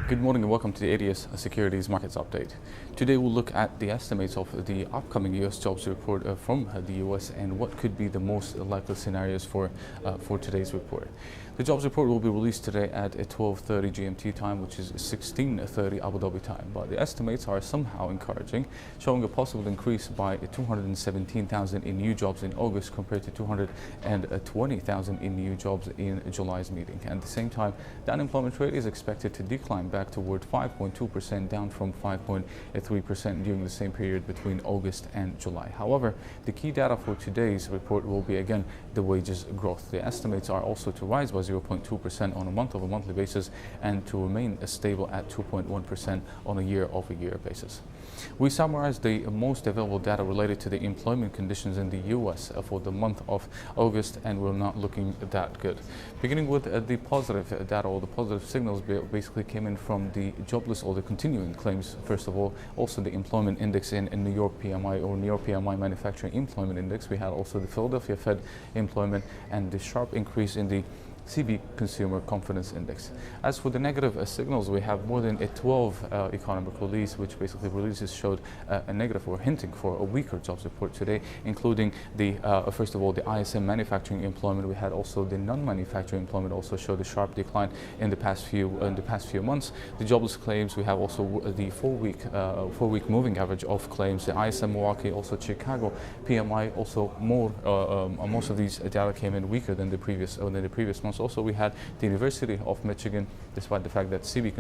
Good morning and welcome to the ADS Securities Markets Update. Today we'll look at the estimates of the upcoming US jobs report from the US and what could be the most likely scenarios for today's report. The jobs report will be released today at 12:30 GMT time, which is 16:30 Abu Dhabi time. But the estimates are somehow encouraging, showing a possible increase by 217,000 in new jobs in August compared to 220,000 in new jobs in July's meeting. And at the same time, the unemployment rate is expected to decline back toward 5.2%, down from 5.3% during the same period between August and July. However, the key data for today's report will be again the wages growth. The estimates are also to rise by 0.2% on a month-over-monthly basis and to remain stable at 2.1% on a year-over-year basis. We summarized the most available data related to the employment conditions in the US for the month of August, and we're not looking that good. Beginning with the positive data, or the positive signals basically came in from the jobless or the continuing claims, first of all. Also the employment index in New York PMI, or New York PMI manufacturing employment index. We had also the Philadelphia Fed employment and the sharp increase in the CB Consumer Confidence Index. As for the negative signals, we have more than 12 economic release, which basically releases showed a negative or hinting for a weaker jobs report today, including the first of all the ISM manufacturing employment. We had also the non-manufacturing employment also showed a sharp decline in the past few months. The jobless claims, we have also the four-week moving average of claims. The ISM Milwaukee, also Chicago PMI, also most of these data came in weaker than the previous months. Also, we had the University of Michigan, despite the fact that CB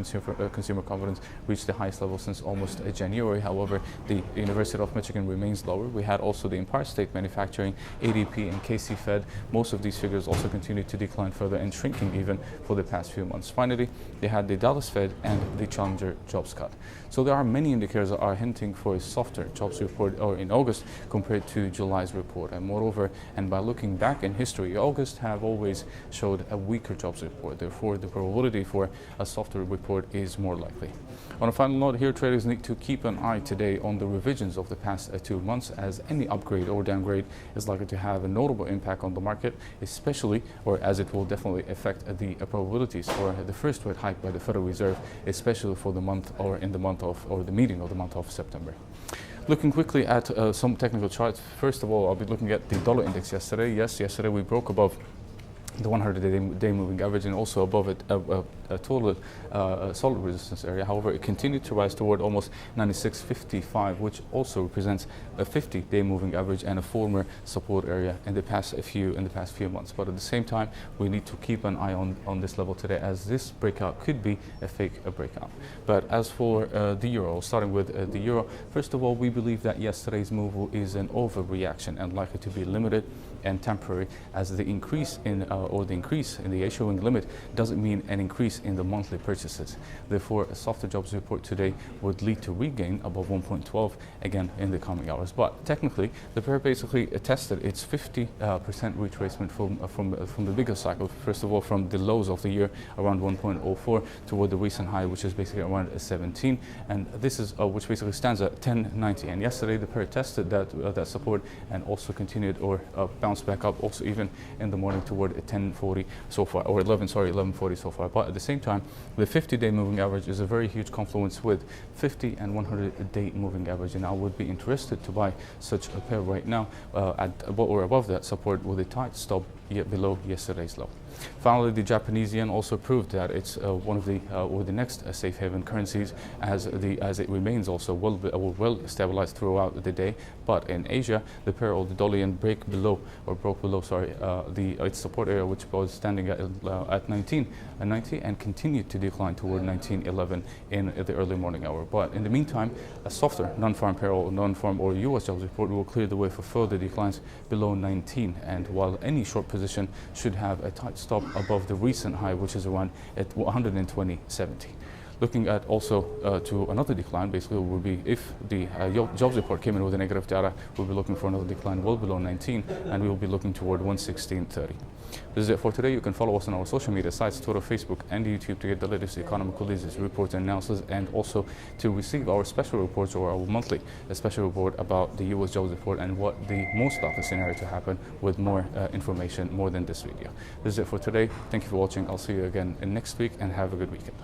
consumer confidence reached the highest level since almost January. However, the University of Michigan remains lower. We had also the Empire State Manufacturing, ADP, and KC Fed. Most of these figures also continued to decline further and shrinking even for the past few months. Finally, they had the Dallas Fed and the Challenger jobs cut. So there are many indicators that are hinting for a softer jobs report or in August compared to July's report. And moreover, and by looking back in history, August have always showed a weaker jobs report. Therefore, the probability for a softer report is more likely. On a final note here, traders need to keep an eye today on the revisions of the past 2 months, as any upgrade or downgrade is likely to have a notable impact on the market, especially, or as it will definitely affect the probabilities for the first rate hike by the Federal Reserve, especially for the month or in the month of, or the meeting of the month of September. Looking quickly at some technical charts. First of all, I'll be looking at the dollar index yesterday. Yes, yesterday we broke above the 100-day moving average and also above it a total solid resistance area. However, it continued to rise toward almost 96.55, which also represents a 50-day moving average and a former support area in the past few months. But at the same time, we need to keep an eye on this level today, as this breakout could be a fake breakout. But as for the euro, starting with the euro, first of all, we believe that yesterday's move is an overreaction and likely to be limited and temporary, as the increase in the issuing limit doesn't mean an increase in the monthly purchases. Therefore, a softer jobs report today would lead to regain above 1.12 again in the coming hours. But technically, the pair basically tested its 50% retracement from the bigger cycle. First of all, from the lows of the year around 1.04 toward the recent high, which is basically around 17, and this is which basically stands at 1090. And yesterday, the pair tested that support and also continued or bounced back up, also even in the morning toward 1040 so far, or 1140 so far. But at the same time, the 50-day moving average is a very huge confluence with 50 and 100-day moving average, and I would be interested to buy such a pair right now at or above that support with a tight stop below yesterday's low. Finally, the Japanese yen also proved that it's one of the next safe haven currencies, as it remains also well stabilized throughout the day. But in Asia, the pair or the dollar yen broke below its support area, which was standing at 1990 and continued to decline toward 1911 in the early morning hour. But in the meantime, a softer non-farm payroll, non-farm or U.S. jobs report will clear the way for further declines below 19. And while any short position should have a tight stop above the recent high, which is around at 120.70. Looking at also to another decline, basically would be if the jobs report came in with a negative data, we'll be looking for another decline well below 19, and we will be looking toward 116.30. This is it for today. You can follow us on our social media sites, Twitter, Facebook, and YouTube to get the latest economic releases, reports, and analysis, and also to receive our special reports or our monthly special report about the US jobs report and what the most likely scenario to happen with more information, more than this video. This is it for today. Thank you for watching. I'll see you again next week, and have a good weekend.